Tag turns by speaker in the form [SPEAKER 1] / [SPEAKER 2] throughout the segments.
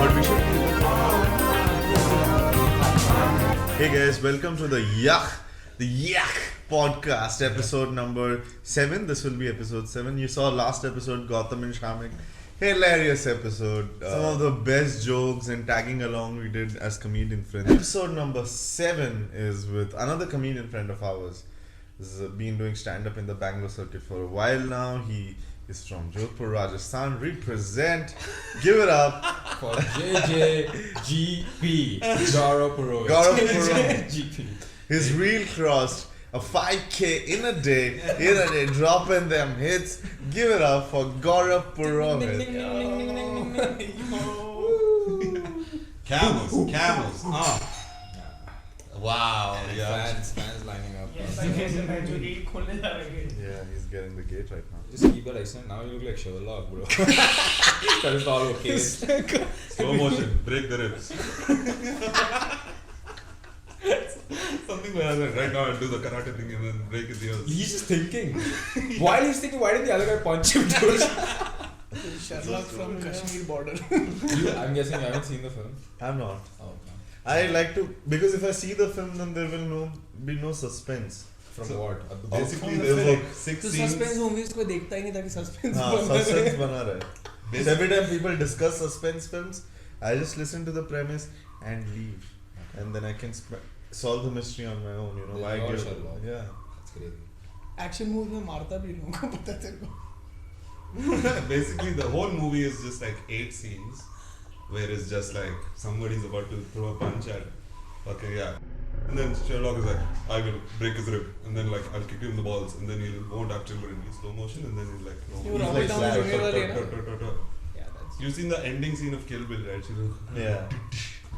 [SPEAKER 1] But we should. Hey guys, welcome to the Yuck Podcast, episode number 7. This will be episode 7. You saw last episode, Gautam and Shamik. Hilarious episode. Some of the best jokes and tagging along we did as comedian friends. Episode number 7 is with another comedian friend of ours. He's been doing stand-up in the Bangalore circuit for a while now. He is from Jodhpur, Rajasthan. Represent. Give it up
[SPEAKER 2] for JJGP. Gaurav Purohit.
[SPEAKER 1] JJGP. His reel crossed a 5K in a day, dropping them hits. Give it up for Gaurav Purohit.
[SPEAKER 3] Camels. Wow.
[SPEAKER 2] Fans lining up.
[SPEAKER 1] Yeah, he's getting the gate right now.
[SPEAKER 2] Just keep the license. Now you look like Sherlock, bro. That is all okay.
[SPEAKER 3] Slow motion. Break the ribs. Something like that. Right now I'll do the karate thing and then break his ears.
[SPEAKER 2] He's just thinking. While he's thinking, why did the other guy punch him?
[SPEAKER 4] Sherlock from Kashmir border.
[SPEAKER 2] I'm guessing you haven't seen the film.
[SPEAKER 1] I'm not.
[SPEAKER 2] Oh, okay.
[SPEAKER 1] I like to, because if I see the film, then there will be no suspense.
[SPEAKER 2] From
[SPEAKER 3] So,
[SPEAKER 2] what?
[SPEAKER 3] Basically there's like 6
[SPEAKER 4] तो
[SPEAKER 3] scenes.
[SPEAKER 4] Suspense movies को देखता ही नहीं था कि suspense
[SPEAKER 1] Suspense बना रहा है. Every time people discuss suspense films, I just listen to the premise and leave, and then I can solve the mystery on my own. You know why?
[SPEAKER 2] You're Sherlock.
[SPEAKER 1] Yeah.
[SPEAKER 2] That's crazy.
[SPEAKER 4] Action movie में मारता भी लोगों को पता तेरे को.
[SPEAKER 3] Basically the whole movie is just like 8 scenes where it's just like somebody's about to throw a punch at. Okay, yeah. And then Sherlock is like, I will break his rib, and then like I'll kick him in the balls, and then he won't have timber in slow motion, and then he's like, no.
[SPEAKER 4] You
[SPEAKER 1] He's
[SPEAKER 4] Robert
[SPEAKER 1] like
[SPEAKER 4] Downey
[SPEAKER 1] slash,
[SPEAKER 4] Jr. वाले ना.
[SPEAKER 2] Yeah, that's.
[SPEAKER 3] You've seen the ending scene of Kill Bill, right?
[SPEAKER 1] Yeah.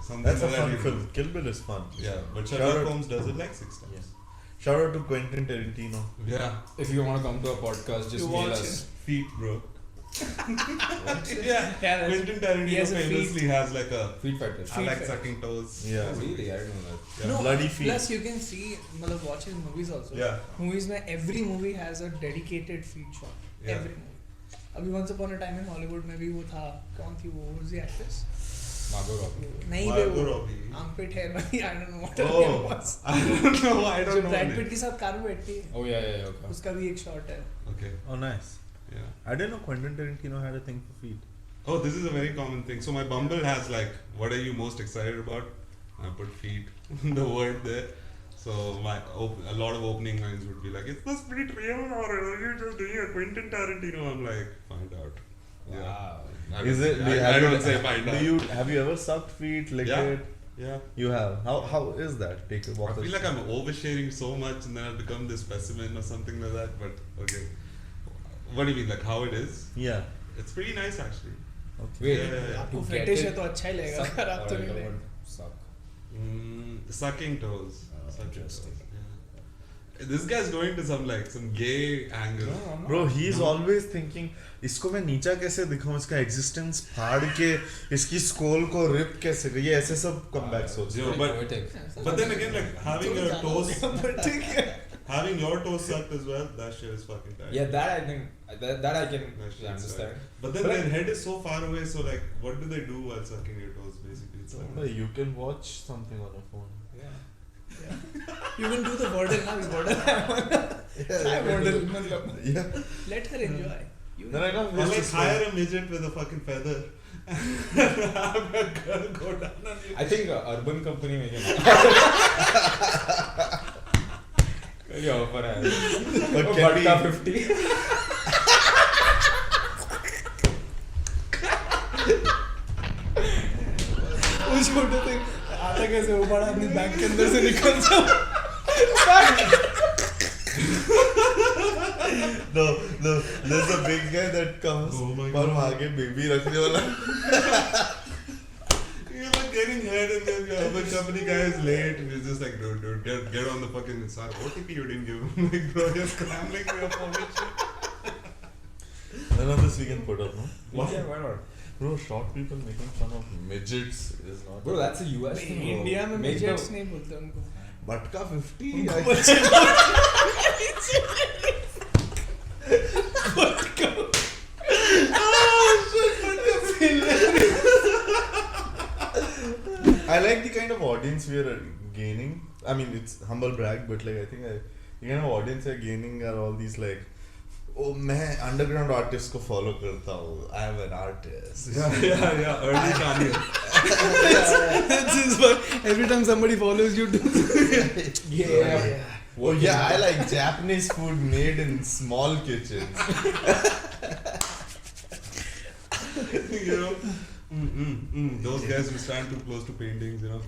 [SPEAKER 3] Something
[SPEAKER 1] That's a
[SPEAKER 3] like
[SPEAKER 1] fun
[SPEAKER 3] that.
[SPEAKER 1] film. Kill Bill is fun.
[SPEAKER 3] Yeah, but
[SPEAKER 1] Shout
[SPEAKER 3] Sherlock
[SPEAKER 1] out-
[SPEAKER 3] Holmes does it like 6 times.
[SPEAKER 1] Yeah. Shout out to Quentin Tarantino.
[SPEAKER 3] Yeah.
[SPEAKER 2] If you want to come to a podcast, just
[SPEAKER 4] You
[SPEAKER 2] mail
[SPEAKER 4] watch
[SPEAKER 2] us.
[SPEAKER 3] Feet, bro.
[SPEAKER 4] Yeah, that's
[SPEAKER 3] Quentin Tarantino
[SPEAKER 4] he has a
[SPEAKER 3] famously has like a
[SPEAKER 2] Feet fetish.
[SPEAKER 3] I
[SPEAKER 4] Feet
[SPEAKER 3] like
[SPEAKER 4] fetish.
[SPEAKER 3] sucking toes.
[SPEAKER 1] Yeah.
[SPEAKER 2] Oh, really? I didn't know that.
[SPEAKER 3] Yeah.
[SPEAKER 4] No,
[SPEAKER 1] Bloody feet.
[SPEAKER 4] Plus you can see, मतलब watch his movies also.
[SPEAKER 3] Yeah.
[SPEAKER 4] Movies में every movie has a dedicated feet shot.
[SPEAKER 3] Yeah.
[SPEAKER 4] Every movie. अभी Once Upon a Time in Hollywood में भी वो था, कौन थी वो? Who's the actress?
[SPEAKER 2] Margot Robbie.
[SPEAKER 4] नहीं
[SPEAKER 3] Margot
[SPEAKER 4] वो
[SPEAKER 3] Robbie.
[SPEAKER 4] armpit hair वाली, I don't know what her
[SPEAKER 3] Oh,
[SPEAKER 4] name was.
[SPEAKER 3] I don't know.
[SPEAKER 4] जो Brad Pitt के साथ कार में बैठती है,
[SPEAKER 2] Oh, yeah, okay.
[SPEAKER 4] उसका भी एक shot है.
[SPEAKER 3] Okay.
[SPEAKER 1] Oh, nice.
[SPEAKER 3] Yeah.
[SPEAKER 1] I didn't know Quentin Tarantino had a thing for feet.
[SPEAKER 3] Oh, this is a very common thing. So my Bumble has like, what are you most excited about? I put feet, the word there. So a lot of opening lines would be like, is this pretty real or are you just doing a Quentin Tarantino? I'm like, find out. Yeah.
[SPEAKER 2] Wow.
[SPEAKER 1] Is it?
[SPEAKER 3] I don't say find out.
[SPEAKER 1] Have you ever sucked feet, licked
[SPEAKER 3] Yeah.
[SPEAKER 1] it?
[SPEAKER 3] Yeah.
[SPEAKER 1] You have. How is that? Take a walk.
[SPEAKER 3] I feel like I'm oversharing so much and then I'll become this specimen or something like that. But okay. What do you mean? Like how it is?
[SPEAKER 1] Yeah.
[SPEAKER 3] It's pretty nice actually.
[SPEAKER 1] Okay.
[SPEAKER 2] Wait,
[SPEAKER 3] Yeah.
[SPEAKER 4] आपको
[SPEAKER 2] to get
[SPEAKER 4] fetish है
[SPEAKER 2] it,
[SPEAKER 4] तो अच्छा ही लगेगा,
[SPEAKER 2] suck,
[SPEAKER 4] खराब तो
[SPEAKER 2] or
[SPEAKER 4] नहीं
[SPEAKER 2] the
[SPEAKER 4] लगेगा.
[SPEAKER 2] word suck.
[SPEAKER 3] Sucking toes. Sucking toes.
[SPEAKER 2] interesting.
[SPEAKER 3] Yeah. This guy's going to some gay angle.
[SPEAKER 2] No, I'm not.
[SPEAKER 1] Bro, he's always thinking, इसको मैं नीचा कैसे दिखाऊं, इसका existence फाड़ के इसकी skull को rip कैसे करूं, ये ऐसे सब comebacks होते हैं.
[SPEAKER 3] Yo, but
[SPEAKER 2] Poetic.
[SPEAKER 3] but then again, like having your toes sucked as well, that shit is fucking tight.
[SPEAKER 2] Yeah, that I think that I can
[SPEAKER 3] That shit's
[SPEAKER 2] understand.
[SPEAKER 3] tight. But then their head is so far away, so like, what do they do while sucking your toes? Basically, it's like,
[SPEAKER 1] But you can watch something on a phone.
[SPEAKER 2] Yeah.
[SPEAKER 4] You can do the wordle now. Try wordle, मतलब.
[SPEAKER 1] Yeah.
[SPEAKER 4] Let her enjoy. You
[SPEAKER 1] Then I know
[SPEAKER 3] or
[SPEAKER 1] ways
[SPEAKER 3] like
[SPEAKER 1] to
[SPEAKER 3] hire a midget with a fucking feather. Have a girl go down on you.
[SPEAKER 2] I think urban company making ये offer है
[SPEAKER 1] But can
[SPEAKER 2] बट्टा
[SPEAKER 1] we-
[SPEAKER 2] 50
[SPEAKER 4] वो छोटे थे आता कैसे वो बड़ा आदमी बैंक के अंदर से निकल जाओ.
[SPEAKER 1] No, there's a big guy that comes.
[SPEAKER 3] Oh my
[SPEAKER 1] पर
[SPEAKER 3] God.
[SPEAKER 1] वो आगे baby रखने वाला.
[SPEAKER 3] You're like getting head and then the other company guy is late and he's just like, dude, get on the fucking inside. OTP you didn't give him. Like, bro, you're scrambling for your phone and shit.
[SPEAKER 1] None of this we can put up, no?
[SPEAKER 2] Yeah, why not?
[SPEAKER 1] Bro, short people making fun of midgets is not.
[SPEAKER 2] Bro, that's a US thing, bro.
[SPEAKER 4] India में
[SPEAKER 2] Make the-
[SPEAKER 4] midgets नहीं बोलते उनको.
[SPEAKER 1] Batka 50.
[SPEAKER 4] उनको
[SPEAKER 1] I-
[SPEAKER 4] बच्चे
[SPEAKER 1] audience we are gaining, I mean it's humble brag, but like I think the kind of audience we are gaining are all these like, oh मैं underground artist को follow करता हूँ, I am an artist.
[SPEAKER 3] Yeah. Early Kanye.
[SPEAKER 4] That's his work. Every time somebody follows you, do.
[SPEAKER 1] Yeah. Oh yeah, I like Japanese food made in small kitchens.
[SPEAKER 3] You know, those guys who stand too close to paintings, you know.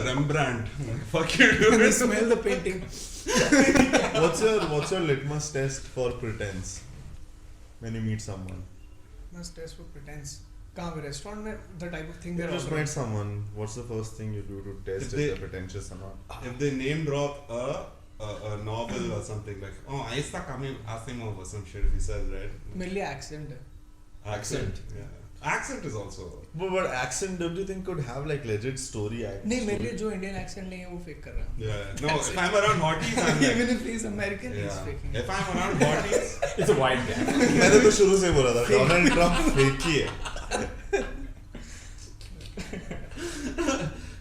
[SPEAKER 3] Rembrandt. Fuck you,
[SPEAKER 4] You
[SPEAKER 3] dude.
[SPEAKER 4] smell the painting.
[SPEAKER 1] What's your litmus test for pretense when you meet someone?
[SPEAKER 4] Must test for pretense. कहाँ पे restaurant में the type of thing
[SPEAKER 1] You
[SPEAKER 4] they're
[SPEAKER 1] just
[SPEAKER 4] ordering.
[SPEAKER 1] met someone. What's the first thing you do to test
[SPEAKER 3] If
[SPEAKER 1] if
[SPEAKER 3] they-
[SPEAKER 1] they're pretentious or not?
[SPEAKER 3] If they name drop a novel or something like, oh, Isaac Asimov or some shit, if he says, right?
[SPEAKER 4] मेरे लिए accent है.
[SPEAKER 3] Accent. Yeah. Accent is also.
[SPEAKER 1] But accent, don't you think could have like legit story act?
[SPEAKER 4] नहीं मेरे लिए जो Indian accent नहीं है वो fake कर रहा है.
[SPEAKER 3] Yeah. No, if I'm around hotties, I'm like.
[SPEAKER 4] Even if he's American, he's
[SPEAKER 3] Yeah.
[SPEAKER 4] faking.
[SPEAKER 3] If I'm around hotties,
[SPEAKER 2] It's a wide gap.
[SPEAKER 1] मैंने तो शुरू से बोला था डोनाल्ड ट्रम्प फेक ही है.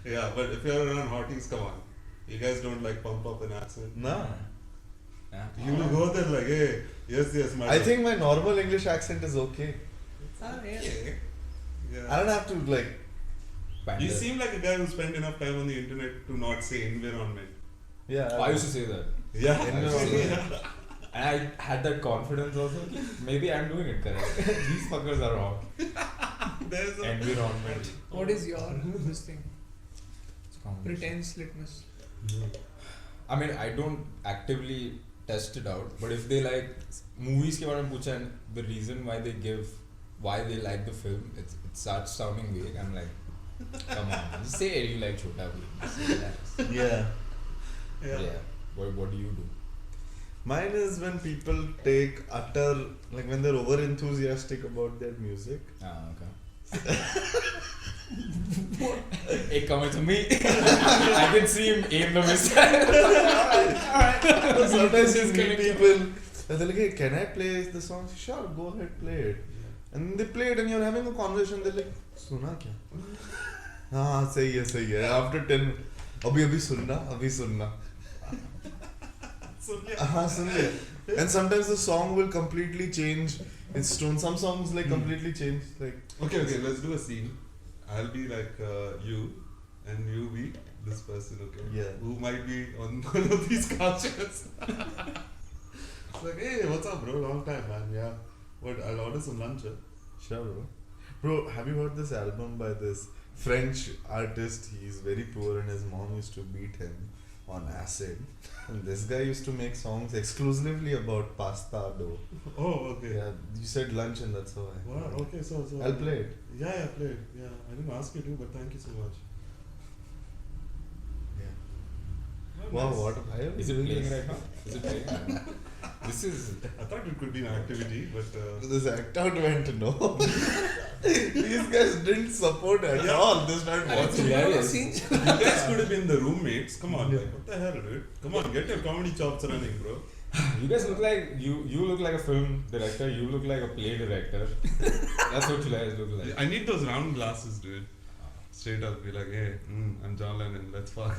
[SPEAKER 3] yeah, but if you're around hotties, come on. You guys don't like pump up an accent.
[SPEAKER 1] No.
[SPEAKER 3] You will go there like, hey, yes, madam.
[SPEAKER 1] I think my normal English accent is okay.
[SPEAKER 4] हाँ यार.
[SPEAKER 3] Yeah.
[SPEAKER 1] I don't have to like.
[SPEAKER 3] You seem like a guy who spent enough time on the internet to not say environment.
[SPEAKER 1] Yeah.
[SPEAKER 2] I used to say that.
[SPEAKER 3] Yeah.
[SPEAKER 1] Environment.
[SPEAKER 2] And I had that confidence also. Maybe I'm doing it correct. These fuckers are wrong.
[SPEAKER 3] There's a
[SPEAKER 2] Environment.
[SPEAKER 4] What is your this thing? Pretense litmus.
[SPEAKER 2] I mean, I don't actively test it out, but if they like movies के बारे में पूछा and the reason why they like the film, it starts sounding vague. I'm like, come on, just say you like Chota Bheem. Just relax.
[SPEAKER 1] Yeah.
[SPEAKER 3] yeah.
[SPEAKER 2] What do you do?
[SPEAKER 1] Mine is when people take utter, like when they're over enthusiastic about their music.
[SPEAKER 2] Okay. Hey, coming to me. I can see him aim the missile.
[SPEAKER 1] Sometimes you
[SPEAKER 2] Just
[SPEAKER 1] meet
[SPEAKER 2] connect.
[SPEAKER 1] people and they're like, hey, can I play the song? Sure, go ahead, play it. And they play it and you're having a conversation. They're like, सुना क्या? हाँ सही है. After 10, अभी सुनना. हाँ सुन लिया. And sometimes the song will completely change its tone. Some songs like completely change. Like
[SPEAKER 3] Okay, let's do a scene. I'll be like you, and you be this person, okay?
[SPEAKER 1] Yeah.
[SPEAKER 3] Who might be on one of these couches. It's like, hey, what's up, bro? Long time, man. Yeah. What? I'll order some lunch.
[SPEAKER 1] sure, bro, have you heard this album by this French artist? He's very poor and his mom used to beat him on acid. And this guy used to make songs exclusively about pasta dough.
[SPEAKER 3] Oh, okay.
[SPEAKER 1] Yeah, you said lunch and that's how I.
[SPEAKER 3] Wow. Okay, so.
[SPEAKER 1] I'll play it.
[SPEAKER 3] Yeah, play it. Yeah, I didn't ask you to, but thank you so much.
[SPEAKER 1] Yeah.
[SPEAKER 3] Oh,
[SPEAKER 1] Wow,
[SPEAKER 3] nice.
[SPEAKER 1] what? I
[SPEAKER 2] Is it playing right now? Is it playing right now? This is.
[SPEAKER 3] I thought it could be an activity, but.
[SPEAKER 1] This act out went no. These guys didn't support at all. They started
[SPEAKER 2] It's
[SPEAKER 1] watching.
[SPEAKER 2] hilarious.
[SPEAKER 3] You guys could have been the roommates. Come on, like, what the hell, dude? Come on, get your comedy chops running, bro.
[SPEAKER 2] You guys look like you look like a film director. You look like a play director. That's what you guys look like.
[SPEAKER 3] I need those round glasses, dude. Straight up, be like, hey, I'm John Lennon, let's fuck.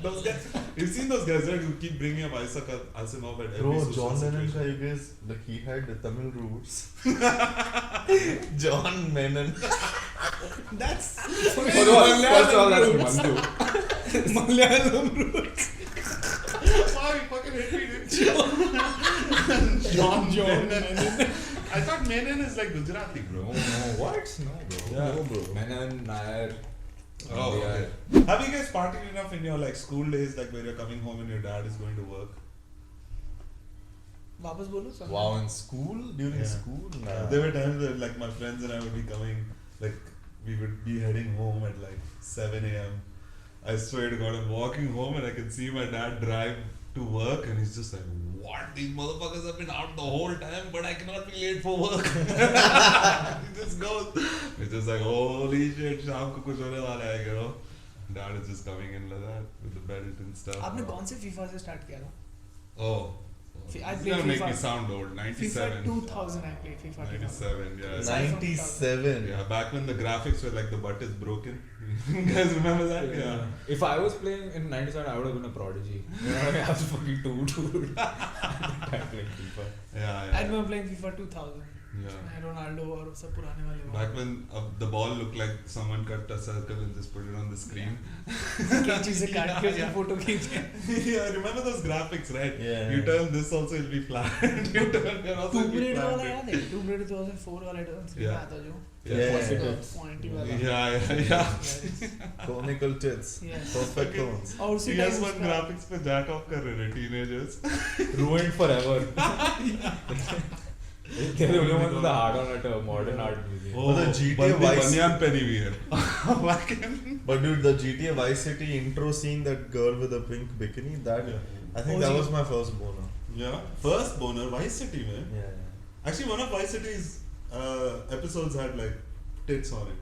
[SPEAKER 3] Those guys, you've seen those guys, right? Who keep bringing up Isaac Asimov at every
[SPEAKER 1] Bro,
[SPEAKER 3] social
[SPEAKER 1] John Lennon,
[SPEAKER 3] situation.
[SPEAKER 1] you guys, like he had the Tamil roots. John Lennon.
[SPEAKER 4] That's
[SPEAKER 2] First of all, that's Mandu.
[SPEAKER 4] Malayalam roots.
[SPEAKER 3] Wow, you fucking hit me, dude. John Lennon. I thought Menon is like Gujarati, bro.
[SPEAKER 2] No, what? No, bro.
[SPEAKER 3] Yeah.
[SPEAKER 1] No, bro.
[SPEAKER 2] Menon, Nair.
[SPEAKER 3] Oh,
[SPEAKER 2] they
[SPEAKER 3] okay.
[SPEAKER 2] are-
[SPEAKER 3] Have you guys partied enough in your like school days, like where you're coming home and your dad is going to work?
[SPEAKER 4] वापस बोलो सब.
[SPEAKER 1] Wow, in school? During
[SPEAKER 3] Yeah.
[SPEAKER 1] school? Nah.
[SPEAKER 3] There were times where like my friends and I would be coming, like we would be heading home at like 7 a.m. I swear to God, I'm walking home and I can see my dad drive to work and he's just like, what? These motherfuckers have been out the whole time, but I cannot be late for work. He just goes. It's just like, holy shit, शाम को कुछ होने वाला है, you know. Dad is just coming in like that with the belt and stuff.
[SPEAKER 4] आपने कौन से FIFA से start किया था?
[SPEAKER 3] Oh.
[SPEAKER 4] I
[SPEAKER 3] It's
[SPEAKER 4] played
[SPEAKER 3] gonna make me
[SPEAKER 4] FIFA.
[SPEAKER 3] sound old. 97.
[SPEAKER 4] FIFA 2000 I played. FIFA 2000.
[SPEAKER 3] 97, yeah.
[SPEAKER 4] Aside from
[SPEAKER 1] 97.
[SPEAKER 3] Yeah, back when the graphics were like the butt is broken. You guys remember that? Yeah.
[SPEAKER 2] If I was playing in 97, I would have been a prodigy. You know, I was fucking dude. I'm playing FIFA.
[SPEAKER 3] Yeah,
[SPEAKER 4] I
[SPEAKER 3] yeah.
[SPEAKER 4] remember playing FIFA 2000.
[SPEAKER 3] Yeah.
[SPEAKER 4] Ronaldo और सब पुराने वाले
[SPEAKER 3] Back when the ball looked like someone cut a circle and just put it on the screen.
[SPEAKER 4] कैंची से काट के उसकी photo खींचे.
[SPEAKER 3] Yeah, remember those graphics, right?
[SPEAKER 1] Yeah.
[SPEAKER 3] You turn this also will be flat. You turn that also will
[SPEAKER 4] Tomb
[SPEAKER 3] be
[SPEAKER 4] Raider
[SPEAKER 3] flat.
[SPEAKER 4] वाला याद है? Tomb Raider 2004 वाला 2003 में आता जो.
[SPEAKER 1] Yeah.
[SPEAKER 4] Pointy वाला.
[SPEAKER 3] Yeah.
[SPEAKER 1] Conical tits.
[SPEAKER 4] Yes.
[SPEAKER 1] Perfect tones.
[SPEAKER 4] और उसी
[SPEAKER 3] Yes,
[SPEAKER 4] टाइम
[SPEAKER 3] one graphics पे jack off कर रहे थे teenagers.
[SPEAKER 2] Ruined forever. They're the only ones with the hard on at a modern art museum.
[SPEAKER 1] But the GTA
[SPEAKER 3] but the
[SPEAKER 1] Vice-
[SPEAKER 3] banyan penny wear. Back in.
[SPEAKER 1] But dude, the GTA Vice City intro scene, that girl with the pink bikini, that
[SPEAKER 3] Yeah.
[SPEAKER 1] I think that was my first boner.
[SPEAKER 3] Yeah. First boner, Vice City, man.
[SPEAKER 1] Yeah.
[SPEAKER 3] Actually, one of Vice City's episodes had like tits on it.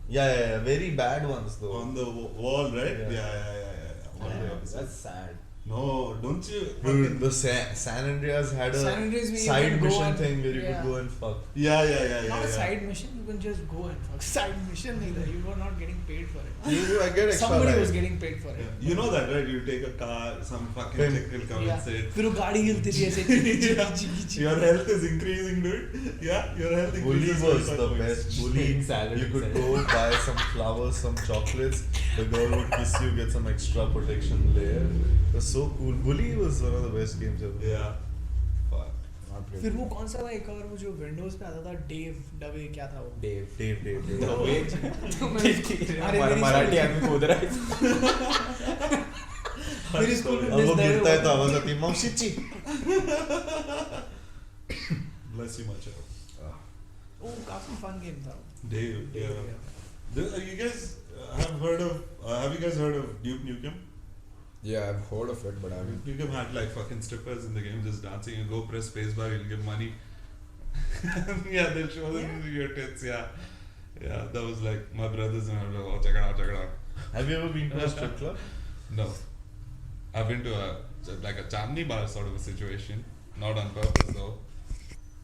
[SPEAKER 1] Yeah. Very bad ones though.
[SPEAKER 3] On the wall, right?
[SPEAKER 1] Yeah.
[SPEAKER 3] Yeah. One of the episodes.
[SPEAKER 2] That's sad.
[SPEAKER 3] No, don't you?
[SPEAKER 1] Dude, the San Andreas had a
[SPEAKER 4] San Andreas where you
[SPEAKER 1] side
[SPEAKER 4] can go
[SPEAKER 1] mission
[SPEAKER 4] and-
[SPEAKER 1] thing where you
[SPEAKER 4] yeah.
[SPEAKER 1] could go and fuck.
[SPEAKER 3] Yeah.
[SPEAKER 4] Not a side mission, you can just go and fuck. Side mission neither, you were not getting paid for it.
[SPEAKER 1] I get extra
[SPEAKER 4] Somebody
[SPEAKER 1] life.
[SPEAKER 4] was getting paid for it.
[SPEAKER 3] Yeah. You know that, right? You take a car, some fucking
[SPEAKER 1] Then-
[SPEAKER 3] chick will come and sit.
[SPEAKER 4] फिर वो गाड़ी हिलती थी ऐसे
[SPEAKER 3] Yeah. Your health is increasing, dude. Yeah, your health
[SPEAKER 1] Bully
[SPEAKER 3] increases.
[SPEAKER 1] was
[SPEAKER 3] 25
[SPEAKER 1] the
[SPEAKER 3] points.
[SPEAKER 1] best. Bully,
[SPEAKER 2] Salad
[SPEAKER 1] you could
[SPEAKER 2] inside.
[SPEAKER 1] go buy some flowers, some chocolates. The girl would kiss you, get some extra protection layer. It was so cool. Bully was one of the best games ever.
[SPEAKER 3] Yeah. Fuck.
[SPEAKER 2] Not played.
[SPEAKER 4] फिर वो कौन सा था एक और वो जो Windows पे आता था डेव डवे क्या था वो
[SPEAKER 2] Dave.
[SPEAKER 1] Dave.
[SPEAKER 4] अरे मेरी
[SPEAKER 2] मराठी आदमी कूद रहा है.
[SPEAKER 4] मेरी स्कूल में
[SPEAKER 1] अब वो
[SPEAKER 4] मिस
[SPEAKER 1] गिरता है तो आवाज आती है मौसीची.
[SPEAKER 3] Bless you, much.
[SPEAKER 4] वो काफी फन गेम था
[SPEAKER 3] Dave. Yeah. You guys have heard of? Have you guys heard of Duke Nukem?
[SPEAKER 2] Yeah, I've heard of it, but I haven't.
[SPEAKER 3] Duke Nukem had like fucking strippers in the game just dancing. You go press spacebar, you'll give money. Yeah, they'll show them your tits. Yeah, that was like my brothers and I were like, oh, check it out.
[SPEAKER 1] Have you ever been to a strip club?
[SPEAKER 3] No, I've been to like a Chandni bar sort of a situation, not on purpose though.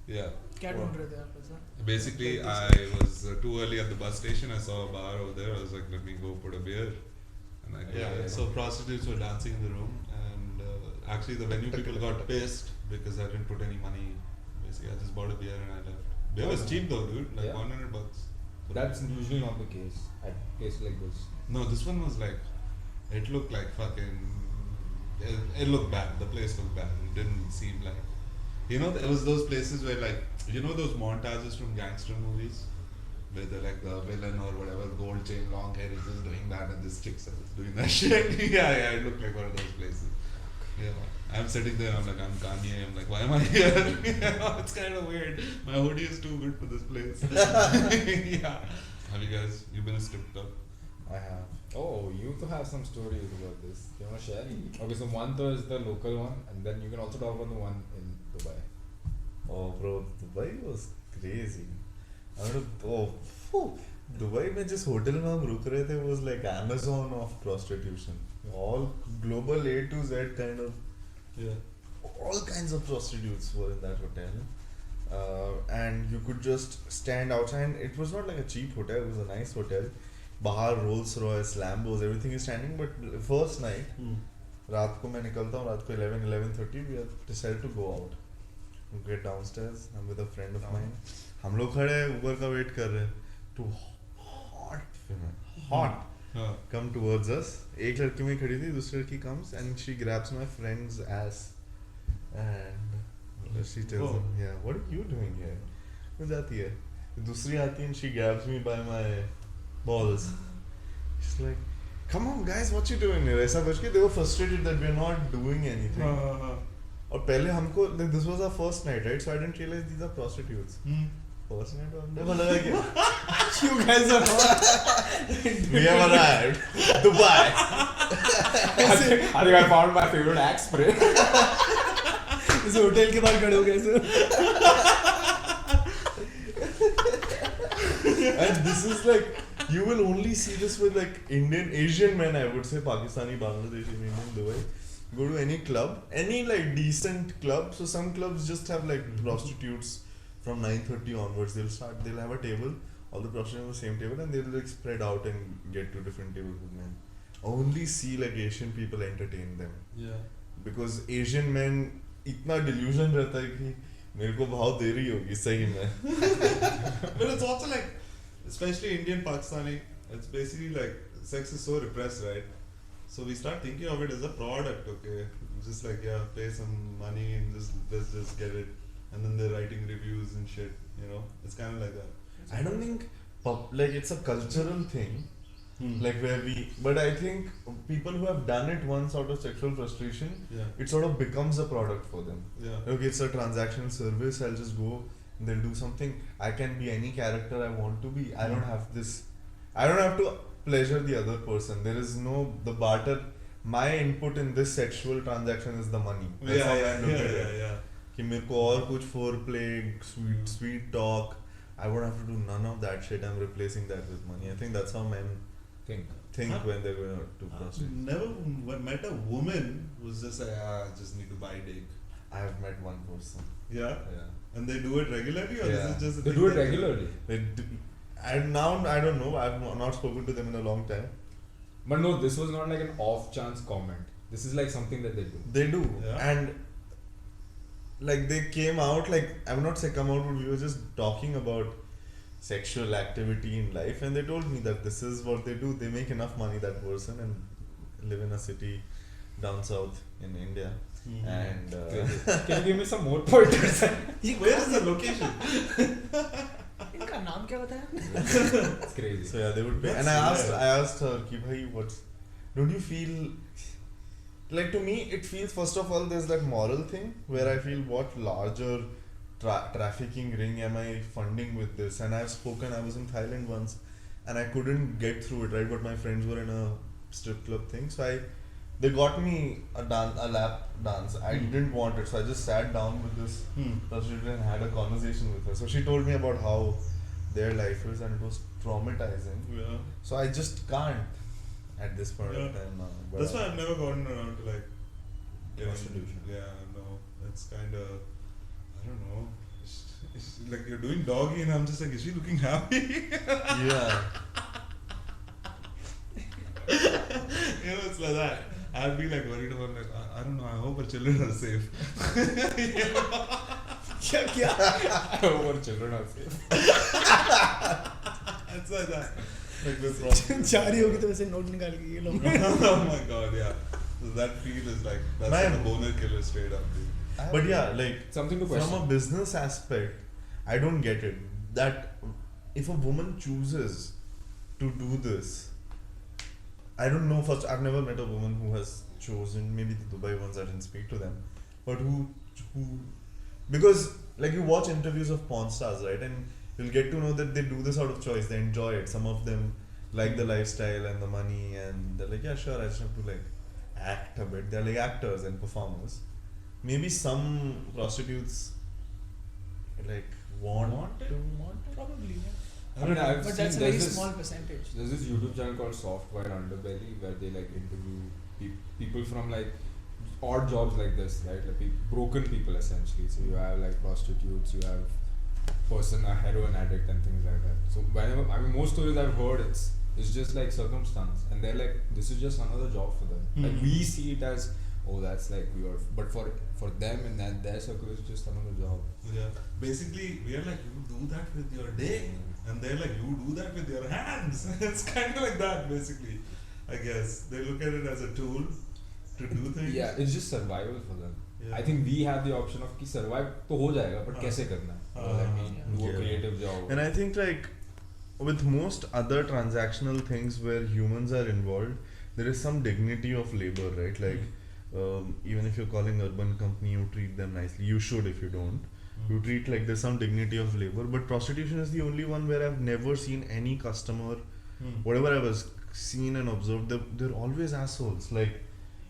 [SPEAKER 3] Yeah.
[SPEAKER 4] क्या ढूंढ रहे थे आप ऐसा
[SPEAKER 3] Basically, I was too early at the bus station. I saw a bar over there. I was like, let me go put a beer. And I
[SPEAKER 1] Yeah.
[SPEAKER 3] So prostitutes were dancing in the room, and actually the venue people got pissed because I didn't put any money. Basically, I just bought a beer and I left. Beer was cheap though, dude. Like
[SPEAKER 2] Yeah.
[SPEAKER 3] $100.
[SPEAKER 2] That's usually not the case at places like this.
[SPEAKER 3] No, this one was like, it looked like fucking. It looked bad. The place looked bad. It didn't seem like. You know, it was those places where like, you know those montages from gangster movies? Where they're like the villain or whatever, gold chain, long hair is just doing that and this chick is doing that shit. Yeah, it looked like one of those places. Yeah. I'm sitting there, I'm like, I'm Kanye, I'm like, why am I here? It's kind of weird. My hoodie is too good for this place. Yeah. Have you guys, you've been a strip club?
[SPEAKER 1] I have.
[SPEAKER 2] Oh, you to have some stories about this. Do you want to share? Okay, so one is the local one, and then you can also talk about the one in Dubai.
[SPEAKER 1] Oh, bro, Dubai was crazy. Dubai में जिस hotel में हम रुक रहे थे was like Amazon of prostitution. All global A to Z kind of.
[SPEAKER 3] Yeah.
[SPEAKER 1] All kinds of prostitutes were in that hotel. And you could just stand outside. It was not like a cheap hotel, it was a nice hotel. Bahar, Rolls Royce, Lambos, everything is standing. But first night, रात को मैं निकलता हूँ, रात को 11:30 we have decided to go out. We get downstairs, I'm with a friend of mine. हम लोग खड़े हैं, Uber का wait कर रहे हैं. Two hot women, hot, come towards us. एक लड़की में खड़ी थी, दूसरी लड़की comes and she grabs my friend's ass. And she tells him, yeah, what are you doing here? वो जाती है. दूसरी आती है and she grabs me by my balls. She's like, come on guys, what you doing here? ऐसा कुछ कि they were frustrated that we're not doing anything. और पहले हमको this was our first night, right? So I didn't realize these are prostitutes. First night हमने बोला कि
[SPEAKER 4] you guys are hot
[SPEAKER 1] we have arrived Dubai.
[SPEAKER 2] I think I found my favorite axe spray.
[SPEAKER 4] इस hotel के बाहर खड़े हो गए sir
[SPEAKER 1] And this is like, you will only see this with like Indian, Asian men, I would say, Pakistani, Bangladeshi, Indian, Dubai. go to any club, any like decent club. So some clubs just have like prostitutes from 9:30 onwards. They'll have a table, all the prostitutes on the same table, and they'll like spread out and get to different tables with men. Only see like Asian people entertain them.
[SPEAKER 3] Yeah.
[SPEAKER 1] Because Asian men इतना delusion रहता है कि मेरे को भाव दे रही होगी सही में.
[SPEAKER 3] But it's also like, especially Indian Pakistani, it's basically like sex is so repressed, right? So we start thinking of it as a product, okay? Just like, yeah, pay some money and let's just get it. And then they're writing reviews and shit, you know? It's kind of like that.
[SPEAKER 1] I don't think like it's a cultural thing. Like but I think people who have done it once out of sexual frustration,
[SPEAKER 3] Yeah.
[SPEAKER 1] it sort of becomes a product for them.
[SPEAKER 3] Yeah.
[SPEAKER 1] Okay, it's a transactional service. I'll just go and they'll do something. I can be any character I want to be. I don't have to pleasure the other person. There is the barter. My input in this sexual transaction is the money. That's how I look at it.
[SPEAKER 3] Yeah.
[SPEAKER 1] कि मेरे को और कुछ foreplay, sweet talk. I won't have to do none of that shit. I'm replacing that with money. I think that's how men think when they're going out to prostitute.
[SPEAKER 3] Never met a woman who's just like, I just need to buy dick.
[SPEAKER 1] I have met one person.
[SPEAKER 3] Yeah?
[SPEAKER 1] Yeah.
[SPEAKER 3] And they do it regularly, or
[SPEAKER 1] Yeah.
[SPEAKER 3] this is just a
[SPEAKER 2] They
[SPEAKER 3] thing
[SPEAKER 2] do it
[SPEAKER 3] that-
[SPEAKER 2] regularly.
[SPEAKER 1] And now I don't know. I've not spoken to them in a long time.
[SPEAKER 2] But no, this was not like an off chance comment. This is like something that they do.
[SPEAKER 1] They do,
[SPEAKER 3] Yeah.
[SPEAKER 1] and like they came out like I would not say come out, but we were just talking about sexual activity in life, and they told me that this is what they do. They make enough money, that person, and live in a city down south in India. And
[SPEAKER 2] Can you give me some more pointers?
[SPEAKER 3] Where is the location?
[SPEAKER 4] इनका नाम क्या बताया?
[SPEAKER 2] It's crazy.
[SPEAKER 1] so yeah, they would pay.
[SPEAKER 3] That's
[SPEAKER 1] And I
[SPEAKER 3] rare.
[SPEAKER 1] asked her, "Ki bhai, what? Don't you feel like to me? It feels first of all there's that moral thing where I feel what larger trafficking ring am I funding with this? And I've spoken. I was in Thailand once, and I couldn't get through it, right? But my friends were in a strip club thing, so they got me a lap dance. I didn't want it, so I just sat down with this prostitute and had a conversation with her. So she told me about how their life is, and it was traumatizing.
[SPEAKER 3] Yeah.
[SPEAKER 1] So I just can't at this point
[SPEAKER 3] Yeah.
[SPEAKER 1] of time now. But
[SPEAKER 3] That's why I've never gotten around to like
[SPEAKER 1] Prostitution.
[SPEAKER 3] Yeah, no. It's kind of, I don't know. It's like you're doing doggy, and I'm just like, is she looking happy?
[SPEAKER 1] yeah.
[SPEAKER 3] You know, it's like that. I'd be like worried about like, I don't know. I hope her children are safe.
[SPEAKER 4] क्या?
[SPEAKER 2] Our children are safe.
[SPEAKER 3] It's like that.
[SPEAKER 1] Like this problem.
[SPEAKER 4] जा रही होगी तो वैसे note निकाल के ये लो.
[SPEAKER 3] Oh my god, yeah. So that feel is like, that's
[SPEAKER 1] Man.
[SPEAKER 3] like a boner killer straight up, dude.
[SPEAKER 1] But yeah, like
[SPEAKER 2] Something to
[SPEAKER 1] from
[SPEAKER 2] question.
[SPEAKER 1] a business aspect, I don't get it. That if a woman chooses to do this, I don't know. First, I've never met a woman who has chosen. Maybe the Dubai ones, I didn't speak to them, but who because like you watch interviews of porn stars, right, and you'll get to know that they do this out of choice. They enjoy it. Some of them like the lifestyle and the money, and they're like, yeah, sure, I just have to like act a bit. They're like actors and performers. Maybe some prostitutes like want to.
[SPEAKER 4] Probably. Yeah.
[SPEAKER 2] I mean, I've
[SPEAKER 4] But
[SPEAKER 2] seen
[SPEAKER 4] that's a very
[SPEAKER 2] there's this,
[SPEAKER 4] small percentage.
[SPEAKER 2] there's this YouTube channel called Software Underbelly where they like interview people from like odd jobs like this, right? Like broken people essentially. So you have like prostitutes, you have a heroin addict and things like that. So whenever, I mean, most stories I've heard, it's just like circumstance, and they're like, this is just another job for them. Like we see it as, oh, that's like weird, but for them in their circle, it's just another job.
[SPEAKER 3] Yeah. Basically, we are like, you do that with your dick, and they're like, you do that with your hands. It's kind of like that, basically. I guess they look at it as a tool to do things.
[SPEAKER 2] Yeah, it's just survival for them.
[SPEAKER 3] Yeah.
[SPEAKER 2] I think we have the option of कि survive तो हो जाएगा, but कैसे करना है? Let me do a
[SPEAKER 1] Yeah.
[SPEAKER 2] creative job.
[SPEAKER 1] And I think like with most other transactional things where humans are involved, there is some dignity of labor, right? Like even if you're calling urban company, you treat them nicely. You should. If you don't, you treat like there's some dignity of labor. But prostitution is the only one where I've never seen any customer, whatever I was seen and observed, they're always assholes. Like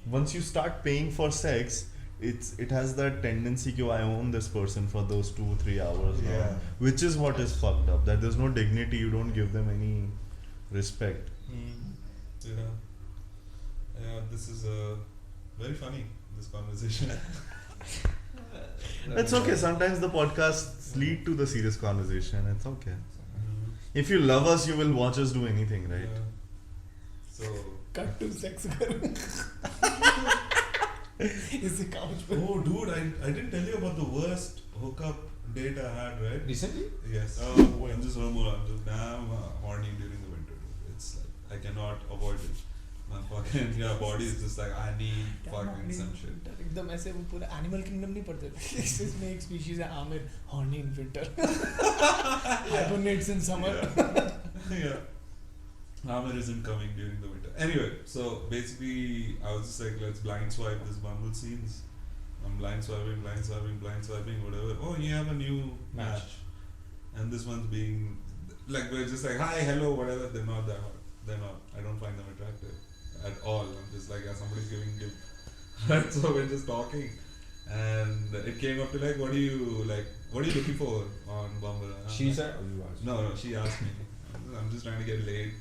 [SPEAKER 1] once you start paying for sex, it has that tendency to I own this person for those 2-3 hours now,
[SPEAKER 3] Yeah.
[SPEAKER 1] which is what is fucked up. That there's no dignity. You don't give them any respect.
[SPEAKER 3] Yeah. Yeah, this is a very funny, this conversation.
[SPEAKER 1] It's okay. Sometimes the podcasts lead to the serious conversation. It's okay. If you love us, you will watch us do anything, right?
[SPEAKER 3] Yeah. So,
[SPEAKER 4] Cut to sex. Is the couch?
[SPEAKER 3] oh dude, I didn't tell you about the worst hookup date I had, right?
[SPEAKER 2] Recently?
[SPEAKER 3] Yes. I'm just damn horny during the winter. It's like, I cannot avoid it. My fucking body is just like, I need fucking some shit.
[SPEAKER 4] एकदम ऐसे वो पूरा animal kingdom नहीं पढ़ते थे इसमें एक species है Aamer horny in winter hibernates in summer
[SPEAKER 3] Yeah. Aamer isn't coming during the winter. Anyway, so basically, I was just like, let's blind swipe this Bumble scenes. I'm blind swiping, whatever. Oh, you have a new match. And this one's being, like, we're just like, hi, hello, whatever. They're not that hot. They're not. I don't find them attractive at all. I'm just like, yeah, somebody's giving gift. Right? So we're just talking. And it came up to like, what are you looking for on Bumble? And I'm
[SPEAKER 2] She
[SPEAKER 3] like,
[SPEAKER 2] said or you asked?
[SPEAKER 3] No, she asked me. I'm just trying to get laid,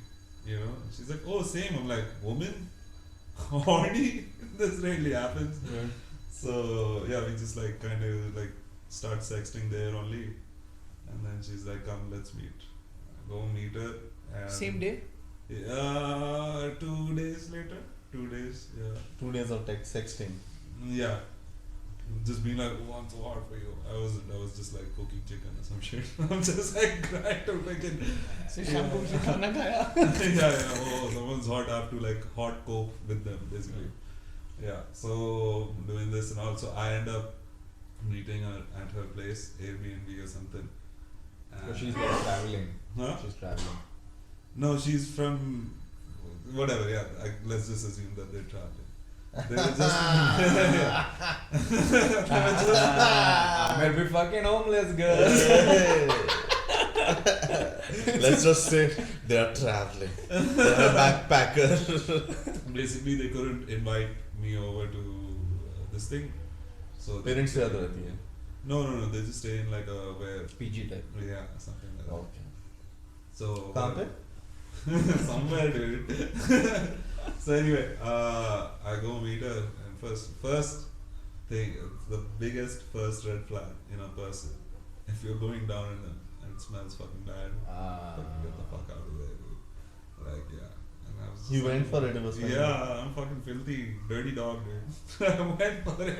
[SPEAKER 3] you know. She's like, oh, same. I'm like, woman? Horny? This rarely happens.
[SPEAKER 2] Yeah.
[SPEAKER 3] So, yeah, we just like kind of like start sexting there only. And then she's like, come, let's meet. I go meet her. And
[SPEAKER 4] Same day?
[SPEAKER 3] 2 days later. 2 days, yeah.
[SPEAKER 1] 2 days of sexting.
[SPEAKER 3] Yeah. Just being like, oh, I'm so hard for you. I was just like cooking chicken or some shit. I'm just like trying to fucking.
[SPEAKER 4] से शाम को उसे खाना खाया
[SPEAKER 3] yeah. Oh, someone's hot. I have to like hot cope with them basically. Yeah. So doing this and also I end up meeting her at her place, Airbnb or something.
[SPEAKER 2] So she's like traveling.
[SPEAKER 3] Huh?
[SPEAKER 2] She's traveling.
[SPEAKER 3] No, she's from whatever. Yeah. Let's just assume that they're traveling. They were just.
[SPEAKER 2] I'll be fucking homeless, girl.
[SPEAKER 1] Let's just say they are traveling. They're a backpacker.
[SPEAKER 3] Basically, they couldn't invite me over to this thing. So
[SPEAKER 1] Parents याद रहती है.
[SPEAKER 3] No. They just stay in like a where.
[SPEAKER 2] PG type.
[SPEAKER 3] Yeah, something like that.
[SPEAKER 1] Okay.
[SPEAKER 3] So.
[SPEAKER 1] कहाँ पे?
[SPEAKER 3] Somewhere, dude. So anyway, I go meet her, and first thing, the biggest first red flag in a person, if you're going down in them and it smells fucking bad, fucking get the fuck out of there, dude. Like, yeah. And I was just
[SPEAKER 1] You
[SPEAKER 3] like,
[SPEAKER 1] went for it. It was fine.
[SPEAKER 3] yeah, I'm fucking filthy, dirty dog, dude. I went for it.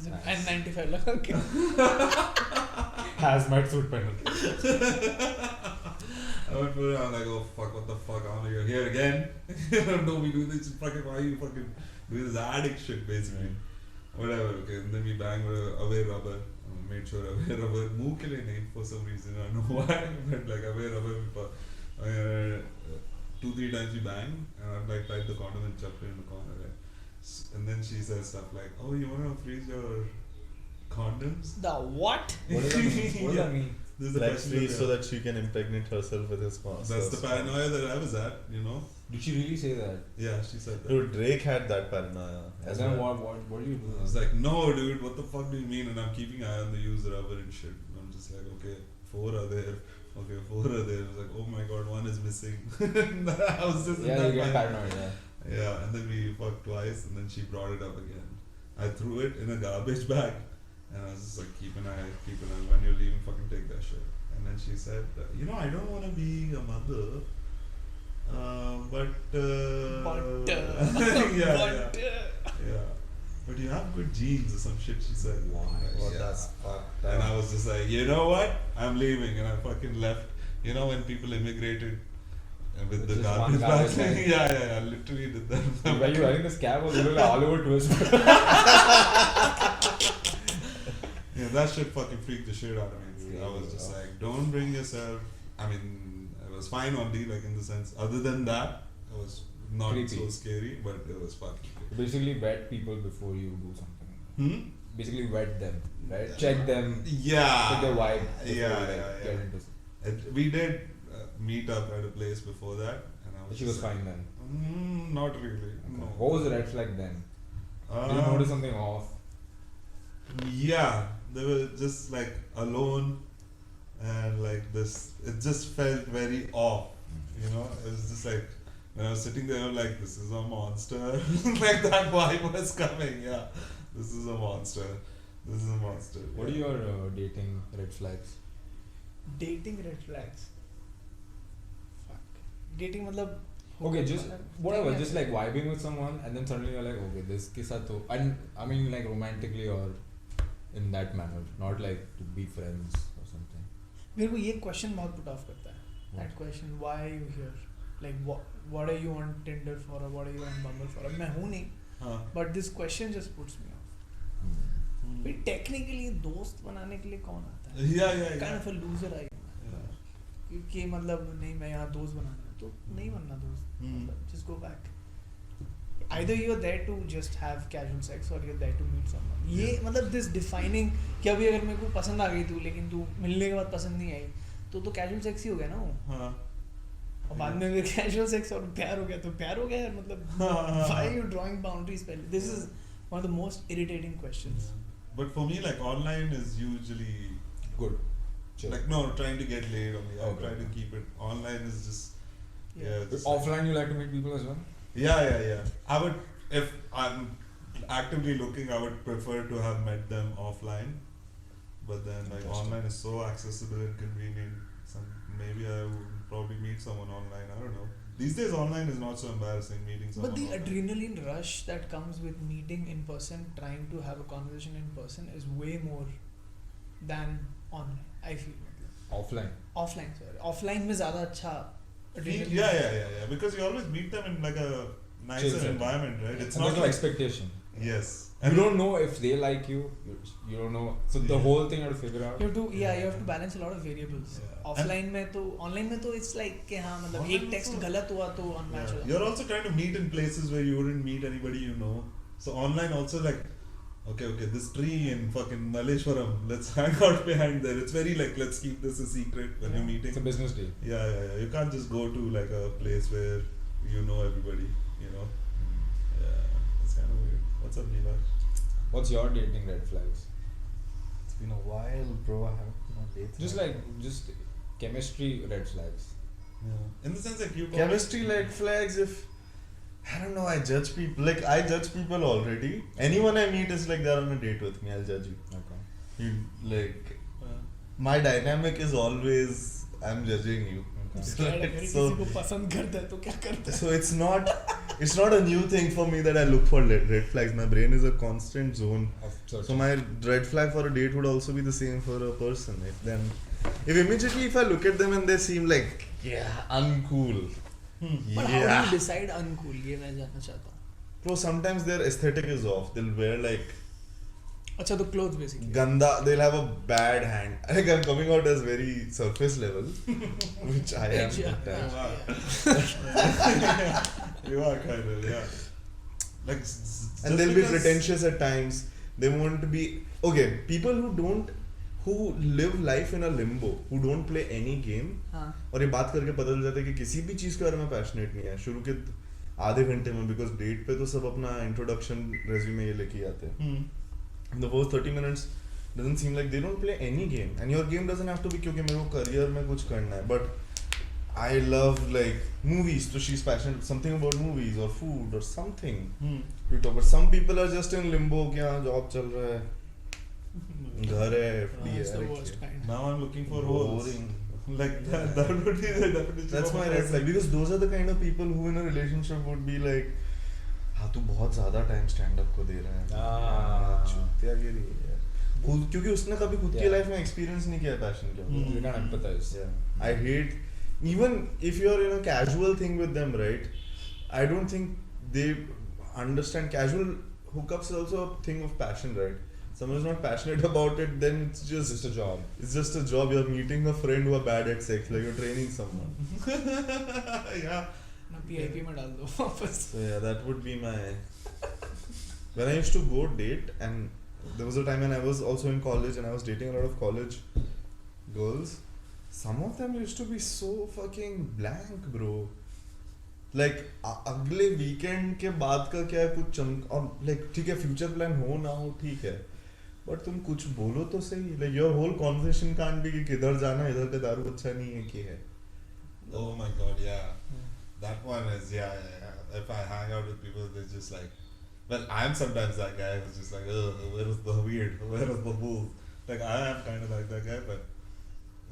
[SPEAKER 4] N95 लगा के
[SPEAKER 2] Hazmat suit पहन
[SPEAKER 3] I went for it, I'm like, oh fuck, what the fuck, Aamer, you're here again? No, we do this, fucking, why you fucking do this addict shit, basically. Whatever, okay, and then we bang away rubber. I made sure away rubber, मुंह के लिए नहीं, for some reason, I don't know why, but like away rubber, 2-3 times we bang, and I've like tied the condom and chucked it in the corner, right? And then she says stuff like, oh, you wanna freeze your condoms?
[SPEAKER 4] the what
[SPEAKER 2] What does that mean? What does that mean?
[SPEAKER 3] This is the
[SPEAKER 1] Like
[SPEAKER 3] question
[SPEAKER 1] freeze
[SPEAKER 3] that
[SPEAKER 1] so that she can impregnate herself with his spouse.
[SPEAKER 3] that's the paranoia that I was at, you know?
[SPEAKER 2] Did she really say that?
[SPEAKER 3] Yeah, she said that.
[SPEAKER 1] Dude, Drake had that paranoia.
[SPEAKER 2] And then what do you do?
[SPEAKER 3] I was like, no, dude, what the fuck do you mean? And I'm keeping an eye on the used rubber and shit. And I'm just like, okay, 4 are there. Okay, 4 are there. I was like, oh my god, 1 is missing. I was just in
[SPEAKER 2] Yeah,
[SPEAKER 3] that
[SPEAKER 2] you get
[SPEAKER 3] mind.
[SPEAKER 2] paranoid, yeah.
[SPEAKER 3] Yeah, and then we fucked twice, and then she brought it up again. I threw it in a garbage bag, and I was just like, keep an eye. When you're leaving, fucking take that shit. And then she said, you know, I don't want to be a mother, yeah. But you have good genes or some shit, she said.
[SPEAKER 1] What
[SPEAKER 3] Yeah.
[SPEAKER 1] that's fucked
[SPEAKER 3] And
[SPEAKER 1] up.
[SPEAKER 3] I was just like, you know what? I'm leaving. And I fucking left. You know when people immigrated with
[SPEAKER 2] With
[SPEAKER 3] the
[SPEAKER 2] just
[SPEAKER 3] garbage
[SPEAKER 2] one garbage
[SPEAKER 3] bag?
[SPEAKER 2] bag.
[SPEAKER 3] Yeah. I literally did that.
[SPEAKER 2] Were you wearing this cap or you look like Oliver Twist?
[SPEAKER 3] Yeah, that shit fucking freaked the shit out of me. Dude. I was
[SPEAKER 2] Yeah.
[SPEAKER 3] just like, don't bring yourself. I mean, it was fine only, like in the sense. Other than that, it was not
[SPEAKER 2] Creepy.
[SPEAKER 3] so scary, but it was fucking creepy.
[SPEAKER 2] Basically vet people before you do something. Basically vet them, right? Check them,
[SPEAKER 3] Yeah.
[SPEAKER 2] check their vibe before
[SPEAKER 3] Yeah,
[SPEAKER 2] you
[SPEAKER 3] yeah.
[SPEAKER 2] get into
[SPEAKER 3] We did meet up at a place before that, and I was.
[SPEAKER 2] She was
[SPEAKER 3] just like,
[SPEAKER 2] fine then.
[SPEAKER 3] Not really. No.
[SPEAKER 2] What was the red flag then? Did you notice something off?
[SPEAKER 3] Yeah, they were just like alone, and like this. It just felt very off. You know, it was just like when I was sitting there, I'm like, this is a monster. Like that vibe was coming. Yeah, this is a monster. This is a monster.
[SPEAKER 2] What are your dating red flags?
[SPEAKER 4] Dating red flags. Fuck. Dating मतलब.
[SPEAKER 2] Okay, just whatever, just like vibing with someone, and then suddenly you're like, okay, this ke saath to, and I mean like romantically or in that manner, not like to be friends or something.
[SPEAKER 4] मेरे को ये question बहुत put off करता है. That question, why are you here? Like what are you on Tinder for or what are you on Bumble for? अब मैं हूँ नहीं, but this question just puts me off. भाई technically दोस्त बनाने के लिए कौन आता है?
[SPEAKER 3] Yeah.
[SPEAKER 4] Kind of a loser I am. कि मतलब नहीं मैं यहाँ दोस्त बनाना तो नहीं बनना दोस्त. Just go back. Either you're there to just have casual sex or you're there to meet someone. ये मतलब this defining कि अभी अगर मेरे को पसंद आ गई तू लेकिन तू मिलने के बाद पसंद नहीं आई तो casual sex ही हो गया ना वो. और बाद में अगर casual sex और प्यार हो गया तो प्यार हो गया यार मतलब why are you drawing boundaries पहले? This is one of the most irritating questions.
[SPEAKER 3] But for me, like online is usually
[SPEAKER 2] Good. Chill.
[SPEAKER 3] like no trying to get laid only. I
[SPEAKER 2] Okay.
[SPEAKER 3] try to keep it. Online is just
[SPEAKER 4] Yeah.
[SPEAKER 3] just
[SPEAKER 2] Offline, you like to meet people as well?
[SPEAKER 3] Yeah. I would, if I'm actively looking, I would prefer to have met them offline. But then like
[SPEAKER 2] Interesting.
[SPEAKER 3] online is so accessible and convenient. Maybe I would probably meet someone online. I don't know. These days online is not so embarrassing meeting someone.
[SPEAKER 4] But the
[SPEAKER 3] online.
[SPEAKER 4] adrenaline rush that comes with meeting in person, trying to have a conversation in person is way more than online. I feel.
[SPEAKER 2] Offline.
[SPEAKER 4] Offline, sorry. Offline में ज़्यादा अच्छा adrenaline.
[SPEAKER 3] Yeah. Because you always meet them in like a nicer
[SPEAKER 2] Chill
[SPEAKER 3] environment, right? It's
[SPEAKER 2] And
[SPEAKER 3] not
[SPEAKER 2] there's no
[SPEAKER 3] like,
[SPEAKER 2] expectation.
[SPEAKER 3] yes.
[SPEAKER 2] You don't know if they like you. You don't know. So the
[SPEAKER 3] Yeah.
[SPEAKER 2] whole thing you have to figure out.
[SPEAKER 4] You have to balance a lot of variables.
[SPEAKER 3] Yeah.
[SPEAKER 4] Offline में तो online में तो it's like कि हाँ मतलब
[SPEAKER 3] Online
[SPEAKER 4] एक text
[SPEAKER 3] में तो-
[SPEAKER 4] गलत हुआ तो unmatch हो
[SPEAKER 3] Yeah.
[SPEAKER 4] जाता
[SPEAKER 3] You're also trying to meet in places where you wouldn't meet anybody you know. So online also like, okay, this tree in fucking Malleshwaram, let's hang out behind there. It's very like, let's keep this a secret when you're meeting.
[SPEAKER 2] It's a business deal.
[SPEAKER 3] Yeah. You can't just go to like a place where you know everybody, you know. Yeah, it's kind of weird. What's up, Neelaksh?
[SPEAKER 2] What's your dating red flags?
[SPEAKER 1] It's been a while, bro. I haven't been on dates.
[SPEAKER 2] Just chemistry red flags.
[SPEAKER 3] Yeah. In the sense like you
[SPEAKER 1] Chemistry red flags. If I don't know, I judge people. Like I judge people already. Anyone I meet is like they're on a date with me. I'll judge you.
[SPEAKER 2] Okay.
[SPEAKER 1] Like my dynamic is always I'm judging you.
[SPEAKER 2] Okay.
[SPEAKER 4] है. अगर
[SPEAKER 1] So-
[SPEAKER 4] किसी को पसंद करता है तो क्या करता है?
[SPEAKER 1] So it's not a new thing for me that I look for red flags. My brain is a constant zone.
[SPEAKER 2] Of search.
[SPEAKER 1] So my red flag for a date would also be the same for a person. If immediately if I look at them and they seem like uncool.
[SPEAKER 4] But how do you decide uncool? ये मैं जानना चाहता हूँ.
[SPEAKER 1] Bro, sometimes their aesthetic is off. They'll wear like
[SPEAKER 4] अच्छा तो clothes basically.
[SPEAKER 1] ganda. They'll have a bad hand. Like I'm coming out as very surface level, which I am.
[SPEAKER 4] Yeah.
[SPEAKER 1] at times.
[SPEAKER 3] You are kind of, yeah. Like,
[SPEAKER 1] And they'll be pretentious at times. They want to be okay. People who live life in a limbo, who don't play any game.
[SPEAKER 4] हाँ.
[SPEAKER 1] और ये बात करके पता चल जाता है कि किसी भी चीज के बारे में पैशनेट नहीं है शुरू के आधे घंटे में बिकॉज डेट पे तो सब अपना इंट्रोडक्शन रेज्यूमे ये लेके आते हैं the first 30 minutes doesn't seem like they don't play any game and your game doesn't have to be क्योंकि मेरे को करियर में कुछ करना है but I love like movies so she's passionate something about movies or food or something but some people are just in limbo कि हाँ job चल रहा है घर है FD
[SPEAKER 4] It's the
[SPEAKER 1] है
[SPEAKER 4] worst kind.
[SPEAKER 3] now I'm looking for holes.
[SPEAKER 1] boring.
[SPEAKER 3] Like that would be the definition.
[SPEAKER 1] That's
[SPEAKER 3] of
[SPEAKER 1] my
[SPEAKER 3] a
[SPEAKER 1] red
[SPEAKER 3] person.
[SPEAKER 1] flag because those are the kind of people who in a relationship would be like हाँ तू बहुत ज़्यादा time stand up को दे रहा है चुतियागिरी है यार क्योंकि उसने कभी खुद की लाइफ में एक्सपीरियंस नहीं किया पैशन के
[SPEAKER 2] You can't empathize.
[SPEAKER 1] Yeah. I hate even if you're in a casual thing with them, right? I don't think they understand casual hookups is also a thing of passion, right? Someone is not passionate about it, then it's
[SPEAKER 2] Just a job.
[SPEAKER 1] It's just a job. You're meeting a friend who are bad at sex, like you're training someone.
[SPEAKER 3] Yeah.
[SPEAKER 4] ना PIP में डाल दो वापस.
[SPEAKER 1] So yeah, that would be my. When I used to go date, and there was a time when I was also in college and I was dating a lot of college girls. Some of them used to be so fucking blank, bro. Like अगले weekend के बाद का क्या है कुछ चमक और like ठीक है future plan हो ना हो ठीक है. But तुम कुछ बोलो तो सही. Like your whole conversation can't be कि किधर जाना इधर का दारू अच्छा नहीं है कि है.
[SPEAKER 3] Oh my god, yeah. That one is if I hang out with people, they're just like, well, I'm sometimes that guy who's just like, where is the weird, where is the bull? Like I am kind of like that guy, but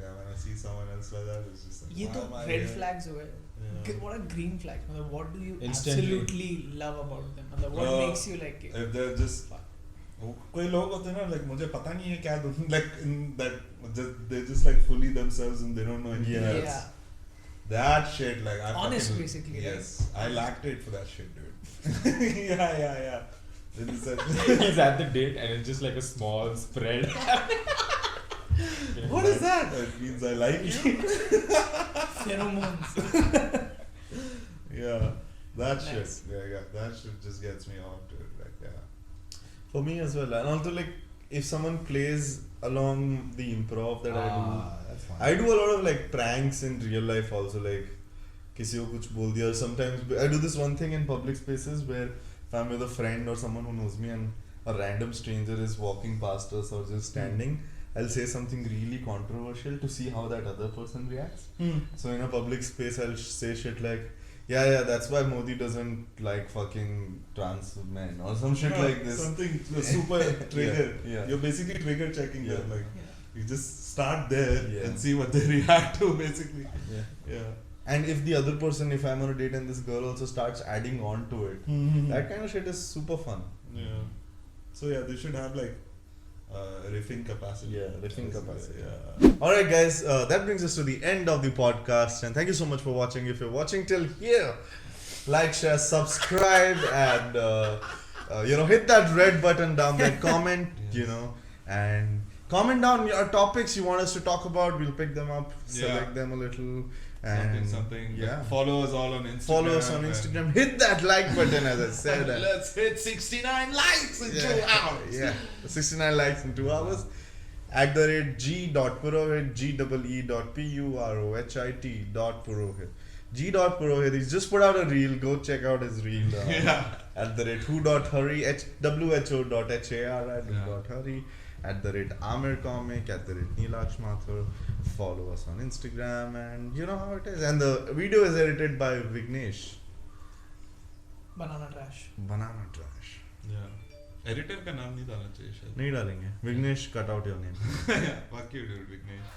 [SPEAKER 3] yeah, when I see someone else like that, it's just like,
[SPEAKER 4] ये तो
[SPEAKER 3] why am I
[SPEAKER 4] red
[SPEAKER 3] here?
[SPEAKER 4] flags हो गए.
[SPEAKER 3] Yeah.
[SPEAKER 4] What are green flags? मतलब what do you
[SPEAKER 2] Instantly.
[SPEAKER 4] absolutely love about them? मतलब what makes you like it?
[SPEAKER 3] If they're just कोई लोग होते हैं ना, like मुझे पता नहीं है क्या like in that they just like fully themselves and they don't know anything
[SPEAKER 1] Yeah.
[SPEAKER 3] else. That shit, like I
[SPEAKER 4] Honest,
[SPEAKER 3] fucking,
[SPEAKER 4] basically,
[SPEAKER 3] Yes,
[SPEAKER 4] right?
[SPEAKER 3] I lactate for that shit, dude. yeah. Then he said,
[SPEAKER 2] He's at the date and it's just like a small spread.
[SPEAKER 3] what is that? That means I like you.
[SPEAKER 4] Pheromones.
[SPEAKER 3] Yeah, that
[SPEAKER 4] Nice.
[SPEAKER 3] shit. Yeah, that shit just gets me on to it. Like, yeah.
[SPEAKER 1] For me as well. And also, like, if someone plays along the improv that I do,
[SPEAKER 2] That's fine.
[SPEAKER 1] I do a lot of like pranks in real life also. Like, किसी को कुछ बोल दिया. Sometimes I do this one thing in public spaces where if I'm with a friend or someone who knows me and a random stranger is walking past us or just standing, I'll say something really controversial to see how that other person reacts. So in a public space, I'll say shit like, yeah, that's why Modi doesn't like fucking trans men or some shit like this.
[SPEAKER 3] Something super trigger.
[SPEAKER 1] Yeah.
[SPEAKER 3] You're basically trigger checking
[SPEAKER 1] Yeah.
[SPEAKER 3] them. Like,
[SPEAKER 4] Yeah.
[SPEAKER 3] you just start there
[SPEAKER 1] Yeah.
[SPEAKER 3] and see what they react to, basically. Yeah.
[SPEAKER 1] And if the other person, if I'm on a date and this girl also starts adding on to it, that kind of shit is super fun.
[SPEAKER 3] Yeah. So yeah, they should have like riffing capacity.
[SPEAKER 1] Yeah, riffing capacity.
[SPEAKER 3] Yeah.
[SPEAKER 1] Alright guys, that brings us to the end of the podcast and thank you so much for watching. If you're watching till here, like, share, subscribe and hit that red button down there, comment, and comment down your topics you want us to talk about. We'll pick them up, select them a little and
[SPEAKER 3] Something.
[SPEAKER 1] yeah.
[SPEAKER 3] Like, follow us all on Instagram.
[SPEAKER 1] Follow us on Instagram. Hit that like button as I said. and
[SPEAKER 3] Let's hit 69 likes in 2 hours.
[SPEAKER 1] Yeah, 69 likes in 2 hours. @g.purohit, GEE.PUROHIT. G.Purohit. He's just put out a reel. Go check out his reel. @who.hurry, who.hurry, @Aamer comic, @Neelaksh Mathur. Follow us on Instagram and you know how it is. And the video is edited by Vignesh.
[SPEAKER 4] Banana trash.
[SPEAKER 1] Banana trash.
[SPEAKER 3] Yeah. Editor का नाम नहीं डालना चाहिए शायद.
[SPEAKER 1] नहीं डालेंगे. Vignesh, cut out your name.
[SPEAKER 3] Fuck you, dude, Vignesh.